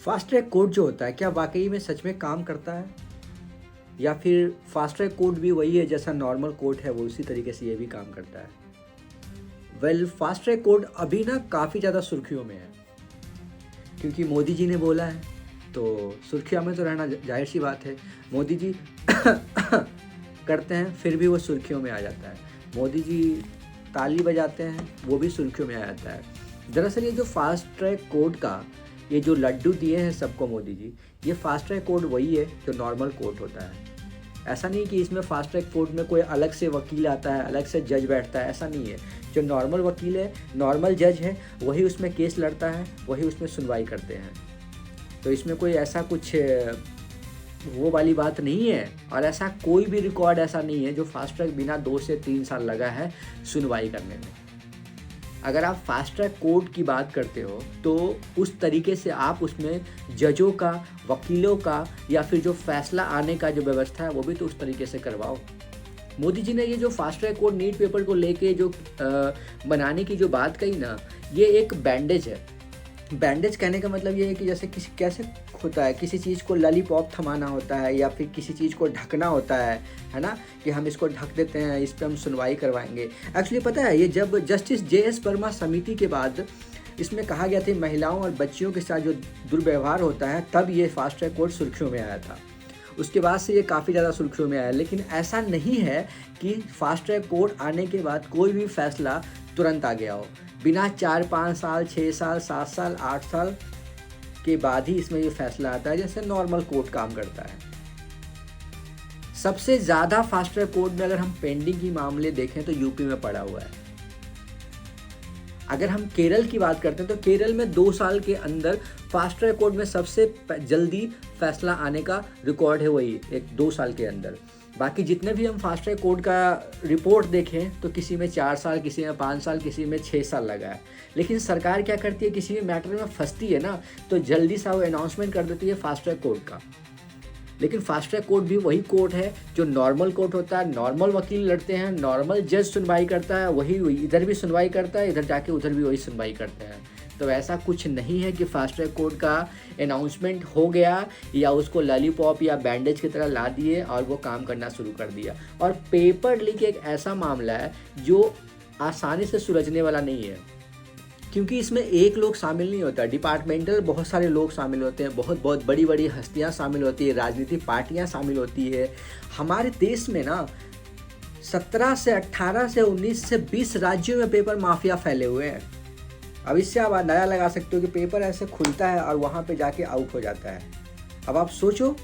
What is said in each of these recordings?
Fast track court जो होता है क्या वाकई में सच में काम करता है, या फिर फास्ट ट्रैक कोर्ट भी वही है जैसा नॉर्मल कोर्ट है वो उसी तरीके से ये भी काम करता है। फास्ट ट्रैक कोर्ट अभी ना काफ़ी ज़्यादा सुर्खियों में है क्योंकि मोदी जी ने बोला है, तो सुर्खियों में तो रहना जाहिर सी बात है। मोदी जी करते हैं फिर भी वो सुर्खियों में आ जाता है। मोदी जी ताली बजाते हैं वो भी सुर्खियों में आ जाता है। दरअसल ये जो फास्ट ट्रैक कोर्ट का ये जो लड्डू दिए हैं सबको मोदी जी, ये फास्ट ट्रैक कोर्ट वही है जो नॉर्मल कोर्ट होता है। ऐसा नहीं कि इसमें फास्ट ट्रैक कोर्ट में कोई अलग से वकील आता है, अलग से जज बैठता है, ऐसा नहीं है। जो नॉर्मल वकील है, नॉर्मल जज है, वही उसमें केस लड़ता है, वही उसमें सुनवाई करते हैं। तो इसमें कोई ऐसा कुछ वो वाली बात नहीं है, और ऐसा कोई भी रिकॉर्ड ऐसा नहीं है जो फास्ट ट्रैक बिना 2 से 3 साल लगा है सुनवाई करने में। अगर आप फास्ट ट्रैक कोर्ट की बात करते हो तो उस तरीके से आप उसमें जजों का, वकीलों का, या फिर जो फैसला आने का जो व्यवस्था है वो भी तो उस तरीके से करवाओ। मोदी जी ने ये जो fast track court NEET paper को लेके जो बनाने की जो बात कही ना, ये एक बैंडेज है। बैंडेज कहने का मतलब ये है कि जैसे कैसे होता है, किसी चीज़ को लॉलीपॉप थमाना होता है या फिर किसी चीज़ को ढकना होता है ना, कि हम इसको ढक देते हैं, इस पर हम सुनवाई करवाएंगे। एक्चुअली पता है, ये जब जस्टिस JS वर्मा समिति के बाद इसमें कहा गया था महिलाओं और बच्चियों के साथ जो दुर्व्यवहार होता है, तब ये फास्ट ट्रैक कोर्ट सुर्खियों में आया था। उसके बाद से ये काफ़ी ज़्यादा सुर्खियों में आया। लेकिन ऐसा नहीं है कि फास्ट ट्रैक कोर्ट आने के बाद कोई भी फैसला तुरंत आ गया हो। बिना 4-5 साल, 6 साल, 7 साल, 8 साल के बाद ही इसमें ये फैसला आता है, जैसे नॉर्मल कोर्ट काम करता है। सबसे ज़्यादा फास्ट ट्रैक कोर्ट में अगर हम पेंडिंग की मामले देखें तो यूपी में पड़ा हुआ है। अगर हम केरल की बात करते हैं तो केरल में 2 साल के अंदर फास्ट ट्रैक कोर्ट में सबसे जल्दी फैसला आने का रिकॉर्ड है, वही 2 साल के अंदर। बाकी जितने भी हम फास्ट ट्रैक कोर्ट का रिपोर्ट देखें तो किसी में 4 साल, किसी में 5 साल, किसी में 6 साल लगा है। लेकिन सरकार क्या करती है, किसी भी मैटर में फंसती है ना, तो जल्दी सा वो अनाउंसमेंट कर देती है फास्ट ट्रैक कोर्ट का। लेकिन फास्ट ट्रैक कोर्ट भी वही कोर्ट है जो नॉर्मल कोर्ट होता है। नॉर्मल वकील लड़ते हैं, नॉर्मल जज सुनवाई करता है, वही इधर भी सुनवाई करता है, इधर जाके उधर भी वही सुनवाई करते हैं। तो ऐसा कुछ नहीं है कि फास्ट ट्रैक कोर्ट का अनाउंसमेंट हो गया या उसको लॉलीपॉप या बैंडेज की तरह ला दिए और वो काम करना शुरू कर दिया। और पेपर लीक एक ऐसा मामला है जो आसानी से सुलझने वाला नहीं है, क्योंकि इसमें एक लोग शामिल नहीं होता, डिपार्टमेंटल बहुत सारे लोग शामिल होते हैं, बहुत बड़ी बड़ी हस्तियां शामिल होती है, राजनीतिक पार्टियां शामिल होती है। हमारे देश में ना 17 से 18 से 19 से 20 राज्यों में पेपर माफिया फैले हुए हैं। अब इससे आप अंदाजा लगा सकते हो कि पेपर ऐसे खुलता है और वहाँ पे जाके आउट हो जाता है। अब आप सोचो,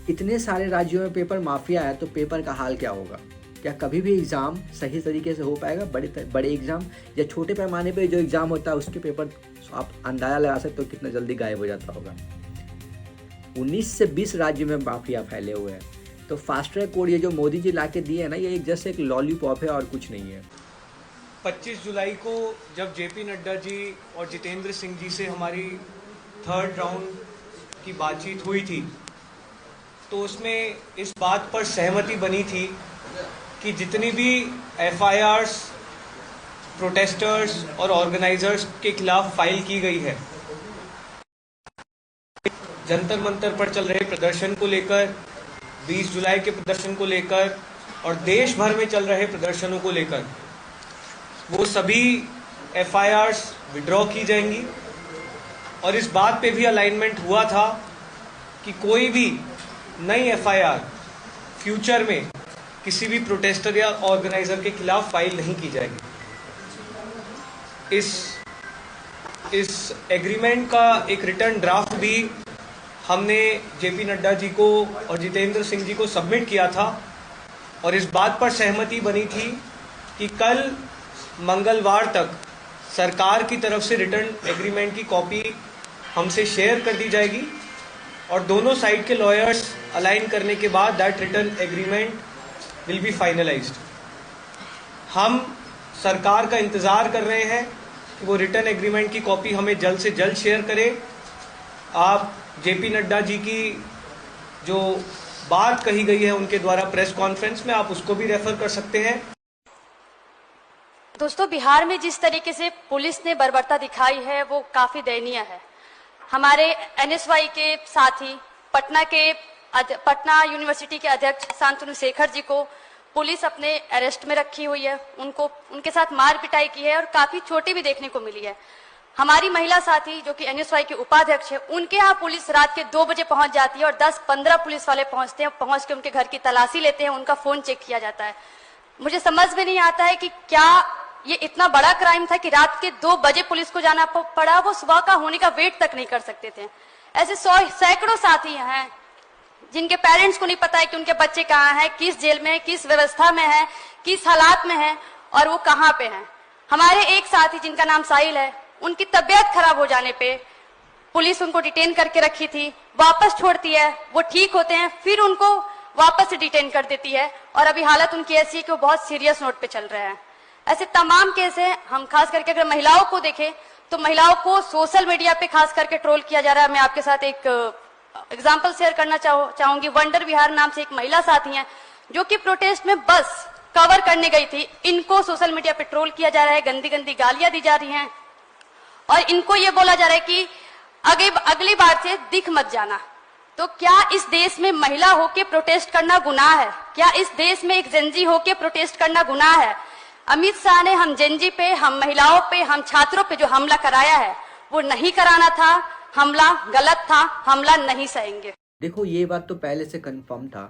इतने सारे राज्यों में पेपर माफिया है तो पेपर का हाल क्या होगा? क्या कभी भी एग्ज़ाम सही तरीके से हो पाएगा? बड़े एग्ज़ाम या छोटे पैमाने पे जो एग्ज़ाम होता है उसके पेपर आप अंदाज़ा लगा सकते हो कितना जल्दी गायब हो जाता होगा। 19 से 20 राज्यों में माफिया फैले हुए हैं। तो फास्ट ट्रैक कोर्ट ये जो मोदी जी ला के दिए है ना, ये जस्ट एक लॉलीपॉप है और कुछ नहीं है। 25 जुलाई को जब JP नड्डा जी और जितेंद्र सिंह जी से हमारी 3rd राउंड की बातचीत हुई थी, तो उसमें इस बात पर सहमति बनी थी कि जितनी भी FIRs प्रोटेस्टर्स और ऑर्गेनाइजर्स के खिलाफ फाइल की गई है, जंतर मंतर पर चल रहे प्रदर्शन को लेकर, 20 जुलाई के प्रदर्शन को लेकर और देश भर में चल रहे प्रदर्शनों को लेकर, वो सभी FIRs विड्रॉ की जाएंगी। और इस बात पे भी अलाइनमेंट हुआ था कि कोई भी नई FIR फ्यूचर में किसी भी प्रोटेस्टर या ऑर्गेनाइजर के खिलाफ फाइल नहीं की जाएगी। इस एग्रीमेंट का एक रिटर्न ड्राफ्ट भी हमने JP नड्डा जी को और जितेंद्र सिंह जी को सबमिट किया था, और इस बात पर सहमति बनी थी कि कल मंगलवार तक सरकार की तरफ से रिटर्न एग्रीमेंट की कॉपी हमसे शेयर कर दी जाएगी, और दोनों साइड के लॉयर्स अलाइन करने के बाद that return agreement will be finalised. हम सरकार का इंतज़ार कर रहे हैं कि वो रिटर्न एग्रीमेंट की कॉपी हमें जल्द से जल्द शेयर करें। आप JP नड्डा जी की जो बात कही गई है उनके द्वारा प्रेस कॉन्फ्रेंस में, आप उसको भी रेफर कर सकते हैं। दोस्तों, बिहार में जिस तरीके से पुलिस ने बर्बरता दिखाई है वो काफी दयनीय है। हमारे एनएसवाई के साथी पटना यूनिवर्सिटी के अध्यक्ष शांतनु शेखर जी को पुलिस अपने अरेस्ट में रखी हुई है। उनके साथ मार पिटाई की है और काफी चोटें भी देखने को मिली है। हमारी महिला साथी जो कि एनएसवाई के उपाध्यक्ष है, उनके यहाँ पुलिस रात के 2 बजे पहुंच जाती है और 10-15 पुलिस वाले पहुंचते हैं, पहुंच के उनके घर की तलाशी लेते हैं, उनका फोन चेक किया जाता है। मुझे समझ में नहीं आता है कि क्या ये इतना बड़ा क्राइम था कि रात के 2 बजे पुलिस को जाना पड़ा। वो सुबह का होने का वेट तक नहीं कर सकते थे। ऐसे सैकड़ों साथी हैं जिनके पेरेंट्स को नहीं पता है कि उनके बच्चे कहाँ हैं, किस जेल में है, किस व्यवस्था में है, किस हालात में है और वो कहाँ पे हैं। हमारे एक साथी जिनका नाम साहिल है, उनकी तबीयत खराब हो जाने पे पुलिस उनको डिटेन करके रखी थी, वापस छोड़ती है, वो ठीक होते हैं, फिर उनको वापस से डिटेन कर देती है और अभी हालत उनकी ऐसी है कि वो बहुत सीरियस नोट पे चल रहे हैं। ऐसे तमाम केस है। हम खास करके अगर महिलाओं को देखें तो महिलाओं को सोशल मीडिया पे खास करके ट्रोल किया जा रहा है। मैं आपके साथ एक एग्जाम्पल शेयर करना चाहूंगी। वंडर विहार नाम से एक महिला साथी हैं जो कि प्रोटेस्ट में बस कवर करने गई थी। इनको सोशल मीडिया पे ट्रोल किया जा रहा है, गंदी गंदी गालियां दी जा रही हैं और इनको ये बोला जा रहा है कि अगली बार से दिख मत जाना। तो क्या इस देश में महिला होके प्रोटेस्ट करना गुनाह है? क्या इस देश में एक जेनजी होके प्रोटेस्ट करना गुनाह है? अमित शाह ने हम जेनजी पे, हम महिलाओं पे, हम छात्रों पे जो हमला कराया है वो नहीं कराना था। हमला गलत था, हमला नहीं सहेंगे। देखो, ये बात तो पहले से कंफर्म था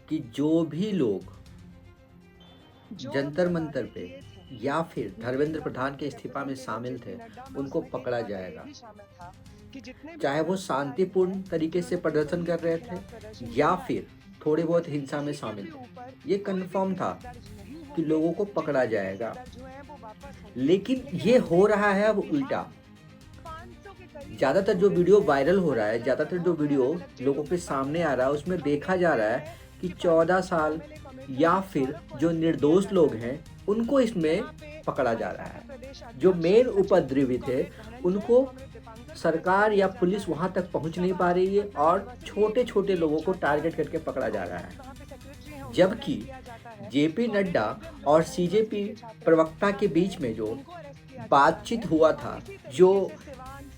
कि जो भी लोग जंतर मंतर पे या फिर धर्मेंद्र प्रधान के इस्तीफा में शामिल थे उनको पकड़ा जाएगा, चाहे वो शांतिपूर्ण तरीके से प्रदर्शन कर रहे थे या फिर थोड़े बहुत हिंसा में शामिल थे। ये कंफर्म था कि लोगों को पकड़ा जाएगा। लेकिन ये हो रहा है अब उल्टा। ज़्यादातर जो वीडियो वायरल हो रहा है, ज़्यादातर जो वीडियो लोगों के सामने आ रहा है, उसमें देखा जा रहा है कि 14 साल या फिर जो निर्दोष लोग हैं उनको इसमें पकड़ा जा रहा है। जो मेन उपद्रवी थे उनको सरकार या पुलिस वहां तक पहुंच नहीं पा रही है और छोटे छोटे लोगों को टारगेट करके पकड़ा जा रहा है। जबकि जेपी नड्डा और सीजेपी प्रवक्ता के बीच में जो बातचीत हुआ था, जो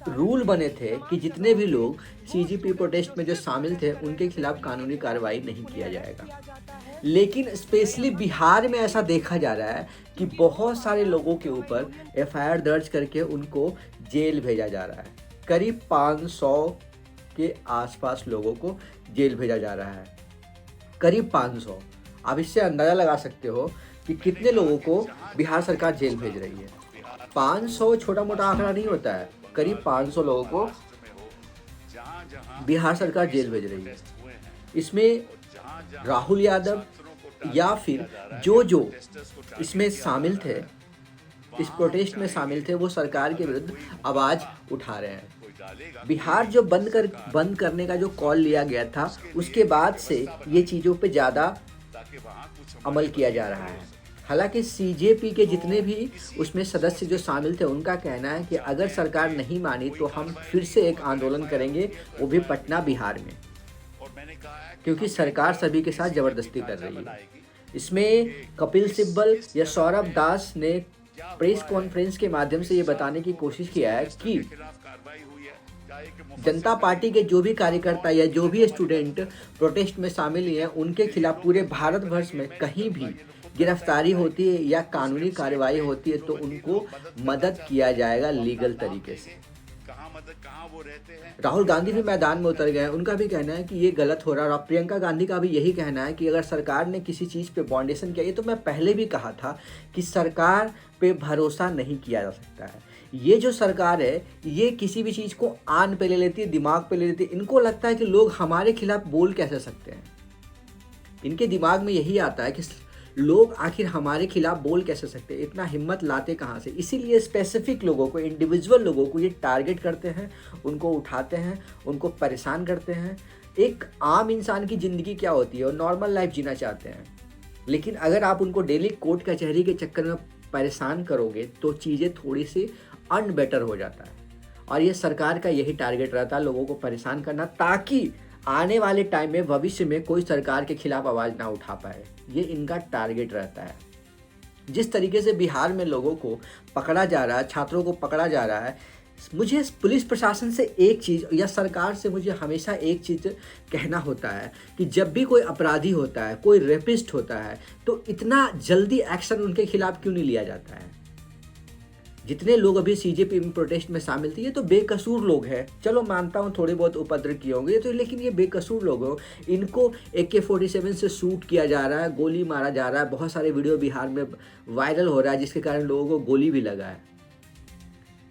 रूल बने थे कि जितने भी लोग सीजेपी प्रोटेस्ट में जो शामिल थे उनके खिलाफ कानूनी कार्रवाई नहीं किया जाएगा। लेकिन स्पेशली बिहार में ऐसा देखा जा रहा है कि बहुत सारे लोगों के ऊपर एफआईआर दर्ज करके उनको जेल भेजा जा रहा है। करीब 500 के आसपास लोगों को जेल भेजा जा रहा है, करीब 500। आप इससे अंदाज़ा लगा सकते हो कि कितने लोगों को बिहार सरकार जेल भेज रही है। 500 छोटा मोटा आंकड़ा नहीं होता है, करीब 500 लोगों को बिहार सरकार जेल भेज रही है। इसमें राहुल यादव या फिर जो इसमें शामिल थे, इस प्रोटेस्ट में शामिल थे, वो सरकार के विरुद्ध आवाज़ उठा रहे हैं। बिहार जो बंद करने का जो कॉल लिया गया था उसके बाद से ये चीज़ों पे ज़्यादा अमल किया जा रहा है। हालांकि सीजेपी के जितने भी उसमें सदस्य जो शामिल थे उनका कहना है कि अगर सरकार नहीं मानी तो हम फिर से एक आंदोलन करेंगे, वो भी पटना बिहार में, क्योंकि सरकार सभी के साथ ज़बरदस्ती कर रही है। इसमें कपिल सिब्बल या सौरभ दास ने प्रेस कॉन्फ्रेंस के माध्यम से ये बताने की कोशिश किया है कि जनता पार्टी के जो भी कार्यकर्ता या जो भी स्टूडेंट प्रोटेस्ट में शामिल हैं उनके खिलाफ पूरे भारत वर्ष में कहीं भी गिरफ्तारी होती है या कानूनी कार्रवाई होती है तो उनको मदद किया जाएगा लीगल तरीके से। राहुल गांधी भी मैदान में उतर गए हैं। उनका भी कहना है कि ये गलत हो रहा है और प्रियंका गांधी का भी यही कहना है कि अगर सरकार ने किसी चीज़ पे बाउंडेशन किया, ये तो मैं पहले भी कहा था कि सरकार पे भरोसा नहीं किया जा सकता है। ये जो सरकार है ये किसी भी चीज़ को आन पे ले लेती है, दिमाग पे ले लेती है। इनको लगता है कि लोग हमारे खिलाफ बोल कैसे सकते हैं। इनके दिमाग में यही आता है कि लोग आखिर हमारे खिलाफ बोल कैसे सकते हैं, इतना हिम्मत लाते कहाँ से। इसीलिए स्पेसिफिक लोगों को, इंडिविजुअल लोगों को ये टारगेट करते हैं, उनको उठाते हैं, उनको परेशान करते हैं। एक आम इंसान की ज़िंदगी क्या होती है और नॉर्मल लाइफ जीना चाहते हैं, लेकिन अगर आप उनको डेली कोर्ट कचहरी के चक्कर में परेशान करोगे तो चीज़ें थोड़ी सी अनबेटर हो जाता है। और ये सरकार का यही टारगेट रहता है, लोगों को परेशान करना, ताकि आने वाले टाइम में भविष्य में कोई सरकार के खिलाफ आवाज़ ना उठा पाए। ये इनका टारगेट रहता है। जिस तरीके से बिहार में लोगों को पकड़ा जा रहा है, छात्रों को पकड़ा जा रहा है, मुझे पुलिस प्रशासन से एक चीज़ या सरकार से मुझे हमेशा एक चीज़ कहना होता है कि जब भी कोई अपराधी होता है, कोई रेपिस्ट होता है, तो इतना जल्दी एक्शन उनके खिलाफ क्यों नहीं लिया जाता है। जितने लोग अभी सीजेपी में प्रोटेस्ट में शामिल थे, ये तो बेकसूर लोग हैं। चलो मानता हूँ थोड़े बहुत उपद्रव किए होंगे तो, लेकिन ये बेकसूर लोग हो। इनको AK-47 से शूट किया जा रहा है, गोली मारा जा रहा है। बहुत सारे वीडियो बिहार में वायरल हो रहा है जिसके कारण लोगों को गोली भी लगा है।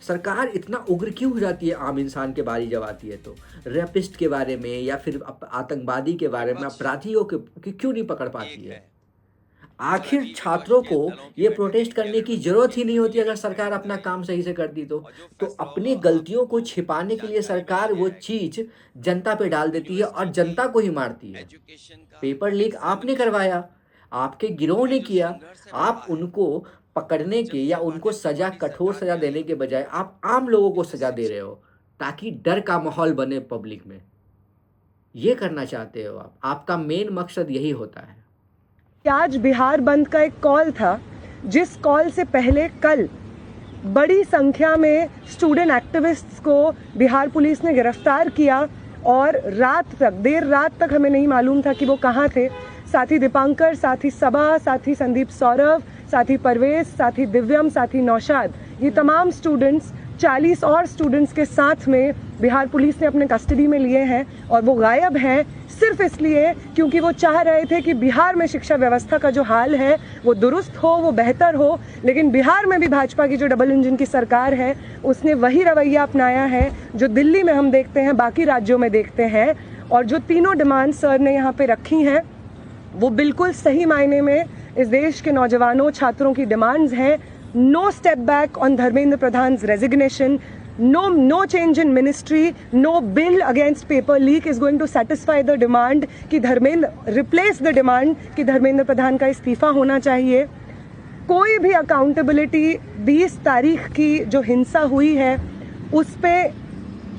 सरकार इतना उग्र क्यों हो जाती है आम इंसान के बारे जब आती है तो? रेपिस्ट के बारे में या फिर आतंकवादी के बारे में, अपराधियों के क्यों नहीं पकड़ पाती है? आखिर छात्रों को ये प्रोटेस्ट करने की जरूरत ही नहीं होती अगर सरकार अपना काम सही से करती तो अपनी गलतियों को छिपाने के लिए सरकार वो चीज जनता पे डाल देती है और जनता को ही मारती है। पेपर लीक आपने करवाया, आपके गिरोह ने किया, आप उनको पकड़ने के या उनको सजा, कठोर सजा देने के बजाय आप आम लोगों को सजा दे रहे हो ताकि डर का माहौल बने पब्लिक में। ये करना चाहते हो आप, आपका मेन मकसद यही होता है। आज बिहार बंद का एक कॉल था, जिस कॉल से पहले कल बड़ी संख्या में स्टूडेंट एक्टिविस्ट्स को बिहार पुलिस ने गिरफ्तार किया और रात तक, देर रात तक हमें नहीं मालूम था कि वो कहाँ थे। साथी दीपांकर, साथी सबा, साथी संदीप सौरभ, साथी परवेज, साथी दिव्यम, साथी नौशाद, ये तमाम स्टूडेंट्स 40 और स्टूडेंट्स के साथ में बिहार पुलिस ने अपने कस्टडी में लिए हैं और वो गायब हैं सिर्फ इसलिए क्योंकि वो चाह रहे थे कि बिहार में शिक्षा व्यवस्था का जो हाल है वो दुरुस्त हो, वो बेहतर हो। लेकिन बिहार में भी भाजपा की जो डबल इंजन की सरकार है उसने वही रवैया अपनाया है जो दिल्ली में हम देखते हैं, बाकी राज्यों में देखते हैं। और जो तीनों डिमांड सर ने यहाँ पे रखी हैं वो बिल्कुल सही मायने में इस देश के नौजवानों, छात्रों की डिमांड्स हैं। No step back on Dharmendra Pradhan's resignation, no change in ministry, no bill against paper leak is going to satisfy the demand कि replace the demand कि धर्मेंद्र प्रधान का इस्तीफा होना चाहिए। कोई भी अकाउंटेबिलिटी 20 तारीख की जो हिंसा हुई है उस पे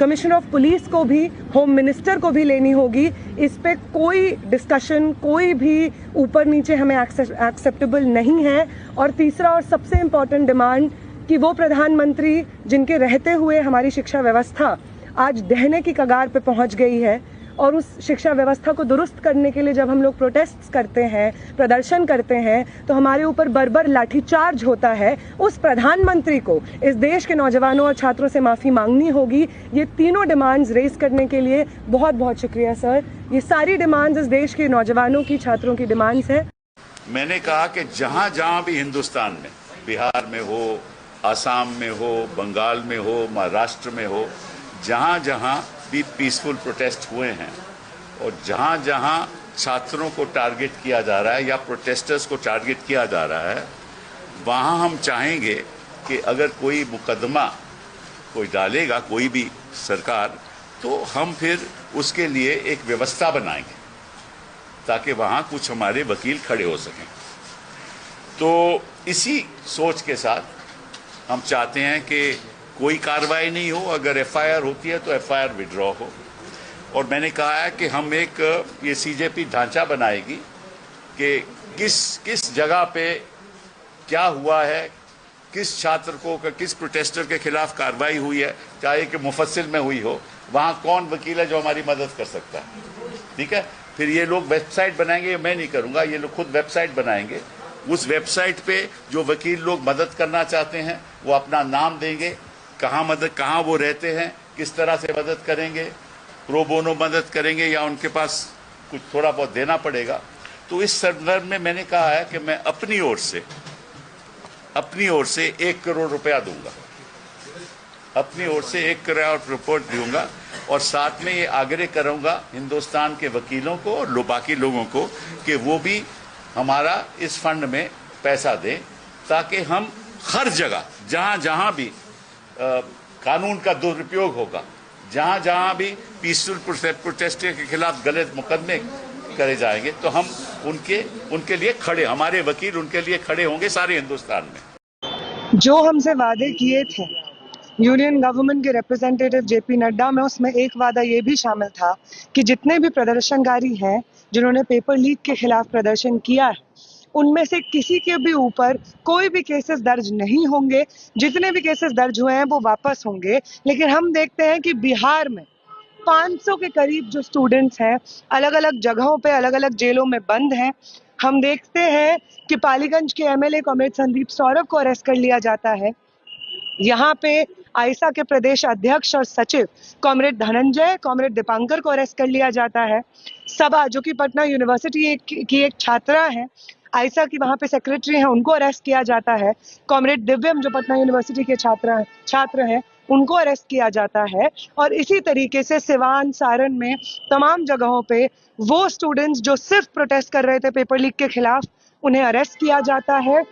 कमिश्नर ऑफ पुलिस को भी, होम मिनिस्टर को भी लेनी होगी। इस पे कोई डिस्कशन, कोई भी ऊपर नीचे हमें एक्सेप्टेबल नहीं है। और तीसरा और सबसे इम्पॉर्टेंट डिमांड कि वो प्रधानमंत्री जिनके रहते हुए हमारी शिक्षा व्यवस्था आज ढहने की कगार पे पहुंच गई है और उस शिक्षा व्यवस्था को दुरुस्त करने के लिए जब हम लोग प्रोटेस्ट करते हैं, प्रदर्शन करते हैं तो हमारे ऊपर बर्बर लाठीचार्ज होता है। उस प्रधानमंत्री को इस देश के नौजवानों और छात्रों से माफ़ी मांगनी होगी। ये तीनों डिमांड्स रेज करने के लिए बहुत बहुत शुक्रिया सर। ये सारी डिमांड्स इस देश के नौजवानों की, छात्रों की डिमांड्स हैं। मैंने कहा कि जहाँ जहाँ भी हिंदुस्तान में, बिहार में हो, आसाम में हो, बंगाल में हो, महाराष्ट्र में हो, जहाँ जहाँ भी पीसफुल प्रोटेस्ट हुए हैं और जहाँ जहाँ छात्रों को टारगेट किया जा रहा है या प्रोटेस्टर्स को टारगेट किया जा रहा है, वहाँ हम चाहेंगे कि अगर कोई मुकदमा कोई डालेगा, कोई भी सरकार, तो हम फिर उसके लिए एक व्यवस्था बनाएंगे ताकि वहाँ कुछ हमारे वकील खड़े हो सकें। तो इसी सोच के साथ हम चाहते हैं कि कोई कार्रवाई नहीं हो, अगर FIR होती है तो FIR विड्रॉ हो। और मैंने कहा है कि हम एक ये CJP ढांचा बनाएगी कि किस जगह पे क्या हुआ है, किस छात्र को, किस प्रोटेस्टर के खिलाफ कार्रवाई हुई है, चाहे कि मुफस्सिल में हुई हो, वहाँ कौन वकील है जो हमारी मदद कर सकता है। ठीक है, फिर ये लोग वेबसाइट बनाएंगे, मैं नहीं करूँगा, ये लोग खुद वेबसाइट बनाएंगे। उस वेबसाइट पे जो वकील लोग मदद करना चाहते हैं वो अपना नाम देंगे, कहाँ वो रहते हैं, किस तरह से मदद करेंगे, प्रो बोनो मदद करेंगे या उनके पास कुछ थोड़ा बहुत देना पड़ेगा। तो इस संदर्भ में मैंने कहा है कि मैं अपनी ओर से 1 करोड़ रुपया दूंगा, अपनी ओर से 1 करोड़ रुपया दूंगा। और साथ में ये आग्रह करूंगा हिंदुस्तान के वकीलों को और बाकी लोगों को कि वो भी हमारा इस फंड में पैसा दें ताकि हम हर जगह जहाँ जहाँ भी कानून का दुरुपयोग होगा, जहाँ जहाँ भी पीसफुल प्रोटेस्टर के खिलाफ गलत मुकदमे करे जाएंगे तो हम उनके लिए खड़े, हमारे वकील उनके लिए खड़े होंगे सारे हिंदुस्तान में। जो हमसे वादे किए थे यूनियन गवर्नमेंट के रिप्रेजेंटेटिव JP नड्डा में, उसमें एक वादा ये भी शामिल था कि जितने भी प्रदर्शनकारी हैं जिन्होंने पेपर लीक के खिलाफ प्रदर्शन किया है उनमें से किसी के भी ऊपर कोई भी केसेस दर्ज नहीं होंगे। जितने भी केसेस दर्ज हुए हैं वो वापस होंगे। लेकिन हम देखते हैं कि बिहार में 500 के करीब जो स्टूडेंट्स हैं अलग अलग जगहों पे अलग अलग जेलों में बंद हैं। हम देखते हैं कि पालीगंज के एमएलए कॉमरेड संदीप सौरभ को अरेस्ट कर लिया जाता है। यहाँ पे आइसा के प्रदेश अध्यक्ष और सचिव कॉमरेड धनंजय, कॉमरेड दीपांकर को अरेस्ट कर लिया जाता है। सबा जो कि पटना यूनिवर्सिटी की एक छात्रा है, आइसा की वहाँ पे सेक्रेटरी है, उनको अरेस्ट किया जाता है। कॉमरेड दिव्यम जो पटना यूनिवर्सिटी के छात्र हैं, उनको अरेस्ट किया जाता है। और इसी तरीके से सिवान, सारण में तमाम जगहों पे वो स्टूडेंट्स जो सिर्फ प्रोटेस्ट कर रहे थे पेपर लीक के खिलाफ, उन्हें अरेस्ट किया जाता है।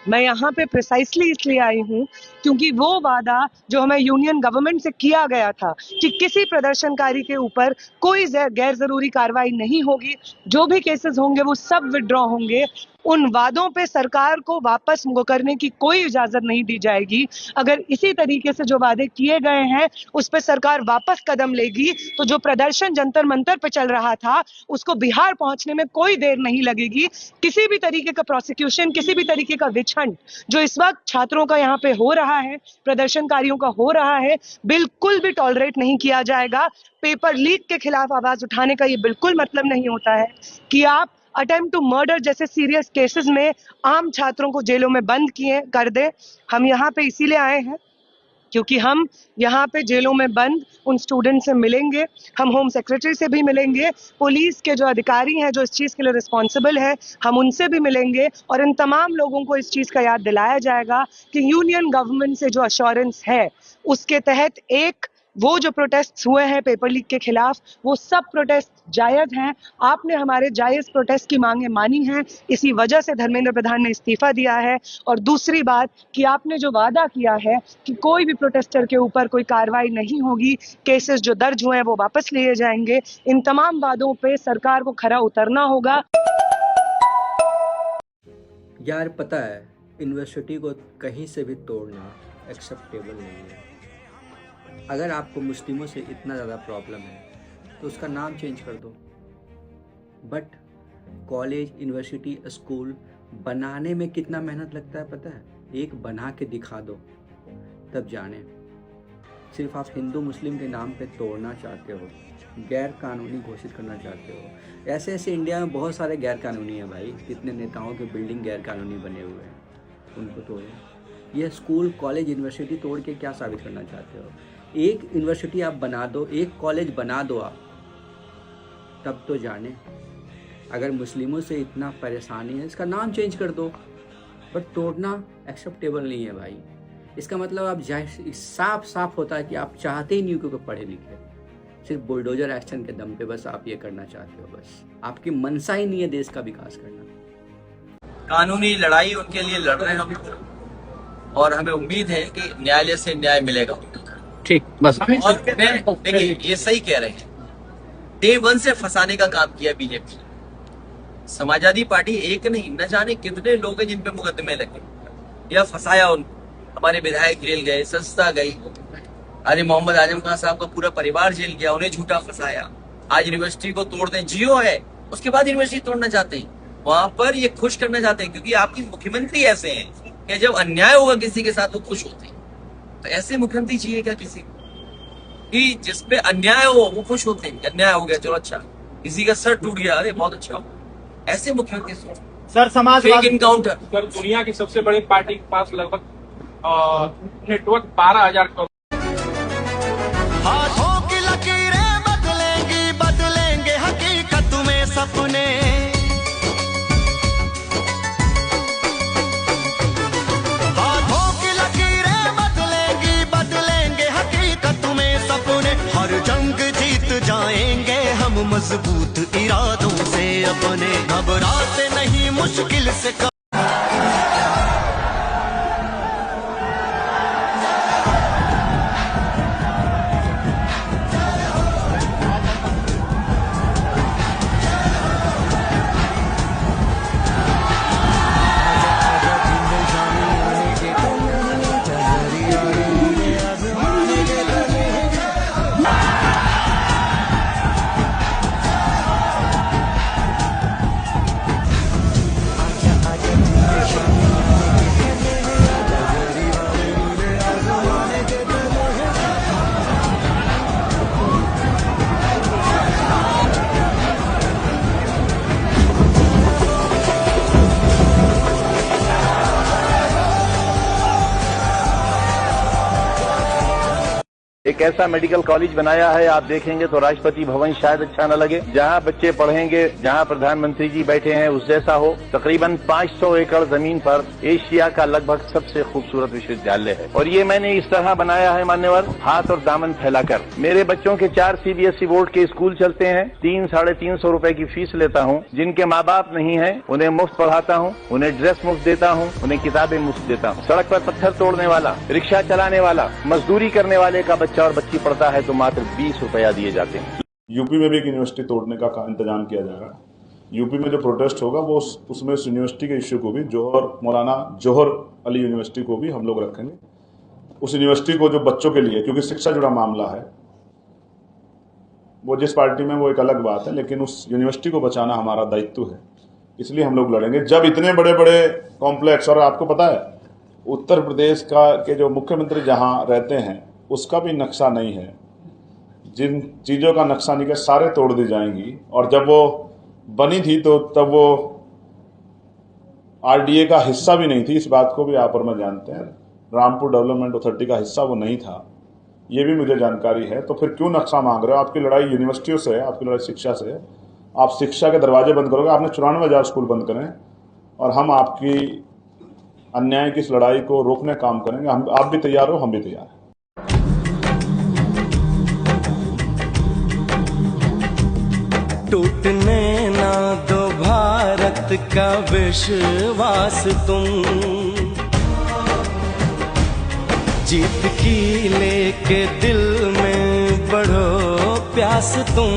मैं यहाँ पे प्रिसाइसली इसलिए आई हूँ क्योंकि वो वादा जो हमें यूनियन गवर्नमेंट से किया गया था कि किसी प्रदर्शनकारी के ऊपर कोई गैर जरूरी कार्रवाई नहीं होगी, जो भी केसेस होंगे वो सब विड्रॉ होंगे, उन वादों पे सरकार को वापस करने की कोई इजाजत नहीं दी जाएगी। अगर इसी तरीके से जो वादे किए गए हैं उस पर सरकार वापस कदम लेगी तो जो प्रदर्शन जंतर मंतर पे चल रहा था उसको बिहार पहुंचने में कोई देर नहीं लगेगी। किसी भी तरीके का प्रोसिक्यूशन, किसी भी तरीके का विछंड जो इस वक्त छात्रों का यहाँ पे हो रहा है, प्रदर्शनकारियों का हो रहा है, बिल्कुल भी टॉलरेट नहीं किया जाएगा। पेपर लीक के खिलाफ आवाज उठाने का ये बिल्कुल मतलब नहीं होता है कि आप अटेम्प्ट टू मर्डर जैसे सीरियस केसेस में आम छात्रों को जेलों में बंद कर दे। हम यहाँ पे इसीलिए आए हैं क्योंकि हम यहाँ पे जेलों में बंद उन स्टूडेंट से मिलेंगे, हम होम सेक्रेटरी से भी मिलेंगे, पुलिस के जो अधिकारी हैं जो इस चीज़ के लिए रिस्पॉन्सिबल है, हम उनसे भी मिलेंगे और इन तमाम लोगों को इस चीज़ का याद दिलाया जाएगा कि यूनियन गवर्नमेंट से जो अश्योरेंस है उसके तहत एक वो जो प्रोटेस्ट हुए हैं पेपर लीक के खिलाफ वो सब प्रोटेस्ट जायज हैं। आपने हमारे जायज प्रोटेस्ट की मांगे मानी हैं, इसी वजह से धर्मेंद्र प्रधान ने इस्तीफा दिया है। और दूसरी बात कि आपने जो वादा किया है कि कोई भी प्रोटेस्टर के ऊपर कोई कार्रवाई नहीं होगी, केसेस जो दर्ज हुए हैं वो वापस लिए जाएंगे, इन तमाम वादों पे सरकार को खरा उतरना होगा। यार पता है, यूनिवर्सिटी को कहीं से भी तोड़ना एक्सेप्टेबल नहीं है। अगर आपको मुस्लिमों से इतना ज़्यादा प्रॉब्लम है तो उसका नाम चेंज कर दो। बट कॉलेज, यूनिवर्सिटी, स्कूल बनाने में कितना मेहनत लगता है पता है? एक बना के दिखा दो तब जाने। सिर्फ आप हिंदू मुस्लिम के नाम पे तोड़ना चाहते हो, गैर कानूनी घोषित करना चाहते हो। ऐसे ऐसे इंडिया में बहुत सारे गैर कानूनी हैं भाई, कितने नेताओं के बिल्डिंग गैर कानूनी बने हुए हैं, उनको तोड़ो। ये स्कूल, कॉलेज, यूनिवर्सिटी तोड़ के क्या साबित करना चाहते हो? एक यूनिवर्सिटी आप बना दो, एक कॉलेज बना दो आप, तब तो जाने। अगर मुस्लिमों से इतना परेशानी है, इसका नाम चेंज कर दो, बट तोड़ना एक्सेप्टेबल नहीं है भाई। इसका मतलब आप साफ साफ होता है कि आप चाहते ही नहीं क्योंकि पढ़े लिखे, सिर्फ बुलडोजर एक्शन के दम पे बस आप ये करना चाहते हो। बस आपकी मनसा ही नहीं है देश का विकास करना। कानूनी लड़ाई उनके लिए लड़ रहे हैं हम, और हमें उम्मीद है कि न्यायालय से न्याय मिलेगा। ठीक, बस। और देखिए, ये सही कह रहे हैं, डे 1 से फंसाने का काम किया बीजेपी। समाजवादी पार्टी एक नहीं, न जाने कितने लोग हैं जिन पे मुकदमे लगे या फंसाया उनको। हमारे विधायक जेल गए, संस्था गई, अरे मोहम्मद आजम खान साहब का पूरा परिवार जेल गया, उन्हें झूठा फंसाया। आज यूनिवर्सिटी को तोड़ दें, जियो है, उसके बाद यूनिवर्सिटी तोड़ना चाहते हैं। वहां पर ये खुश करना चाहते हैं क्योंकि आपकी मुख्यमंत्री ऐसे हैं कि जब अन्याय होगा किसी के साथ वो खुश होते हैं। तो ऐसे मुख्यमंत्री चाहिए क्या किसी को कि जिसपे अन्याय हो वो खुश होते हैं? अन्याय हो गया, चलो अच्छा, किसी का सर टूट गया, अरे बहुत अच्छा। ऐसे मुख्यमंत्री सर समाजवादी इनकाउंटर। सर दुनिया की सबसे बड़ी पार्टी के पास लगभग नेटवर्क 12,000 करोड़। हाथों की लकीरें बदलेंगी, बदलेंगे हकीकत में सपने। हाथों की लकीरें बदलेंगी, बदलेंगे हकीकत में सपने। हर जंग जीत जाएंगे हम मजबूत इरादों से अपने, घबराते नहीं मुश्किल से। एक ऐसा मेडिकल कॉलेज बनाया है, आप देखेंगे तो राष्ट्रपति भवन शायद अच्छा न लगे, जहां बच्चे पढ़ेंगे, जहां प्रधानमंत्री जी बैठे हैं उस जैसा हो। तकरीबन 500 एकड़ जमीन पर एशिया का लगभग सबसे खूबसूरत विश्वविद्यालय है और ये मैंने इस तरह बनाया है मान्यवर, हाथ और दामन फैलाकर। मेरे बच्चों के 4 CBSE बोर्ड के स्कूल चलते हैं, 300-350 रुपए की फीस लेता हूँ। जिनके माँ बाप नहीं है उन्हें मुफ्त पढ़ाता हूँ, उन्हें ड्रेस मुफ्त देता हूँ, उन्हें किताबें मुफ्त देता हूँ। सड़क पर पत्थर तोड़ने वाला, रिक्शा चलाने वाला, मजदूरी करने वाले का बच्चा और बच्ची पढ़ता है तो मात्र 20 रुपया दिए जाते हैं। यूपी में भी एक यूनिवर्सिटी तोड़ने का इंतजाम किया जाएगा। यूपी में जो प्रोटेस्ट होगा वो उसमें उस यूनिवर्सिटी के इश्यू को भी, मौलाना जौहर अली यूनिवर्सिटी को भी हम लोग रखेंगे। उस यूनिवर्सिटी को जो बच्चों के लिए, क्योंकि शिक्षा जुड़ा मामला है, वो जिस पार्टी में वो एक अलग बात है, लेकिन उस यूनिवर्सिटी को बचाना हमारा दायित्व है, इसलिए हम लोग लड़ेंगे। जब इतने बड़े बड़े कॉम्प्लेक्स, और आपको पता है उत्तर प्रदेश के जो मुख्यमंत्री जहां रहते हैं उसका भी नक्शा नहीं है, जिन चीज़ों का नक्शा नहीं है सारे तोड़ दी जाएंगी। और जब वो बनी थी तो तब वो RDA का हिस्सा भी नहीं थी, इस बात को भी आप और मैं जानते हैं। रामपुर डेवलपमेंट अथॉरिटी का हिस्सा वो नहीं था, ये भी मुझे जानकारी है। तो फिर क्यों नक्शा मांग रहे हो? आपकी लड़ाई यूनिवर्सिटियों से है, आपकी लड़ाई शिक्षा से है। आप शिक्षा के दरवाजे बंद करोगे, आपने 94,000 स्कूल बंद करें और हम आपकी अन्याय की इस लड़ाई को रोकने का काम करेंगे। आप भी तैयार हो, हम भी तैयार हैं। टूटने ना दो भारत का विश्वास तुम, जीत की लेके दिल में बढ़ो प्यास तुम।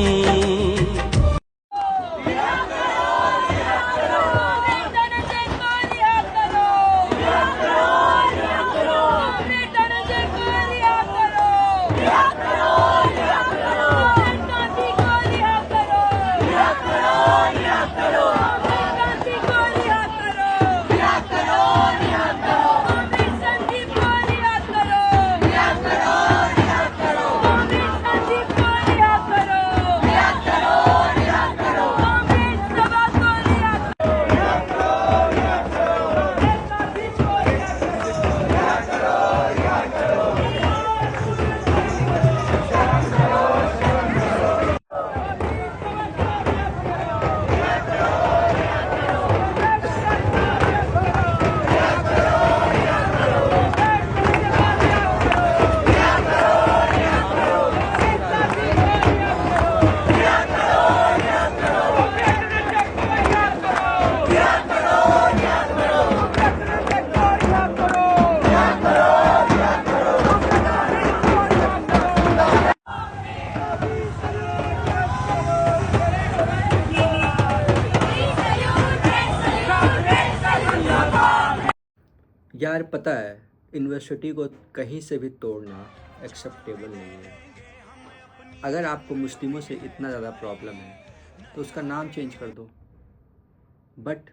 यार पता है, यूनिवर्सिटी को कहीं से भी तोड़ना एक्सेप्टेबल नहीं है। अगर आपको मुस्लिमों से इतना ज़्यादा प्रॉब्लम है तो उसका नाम चेंज कर दो। बट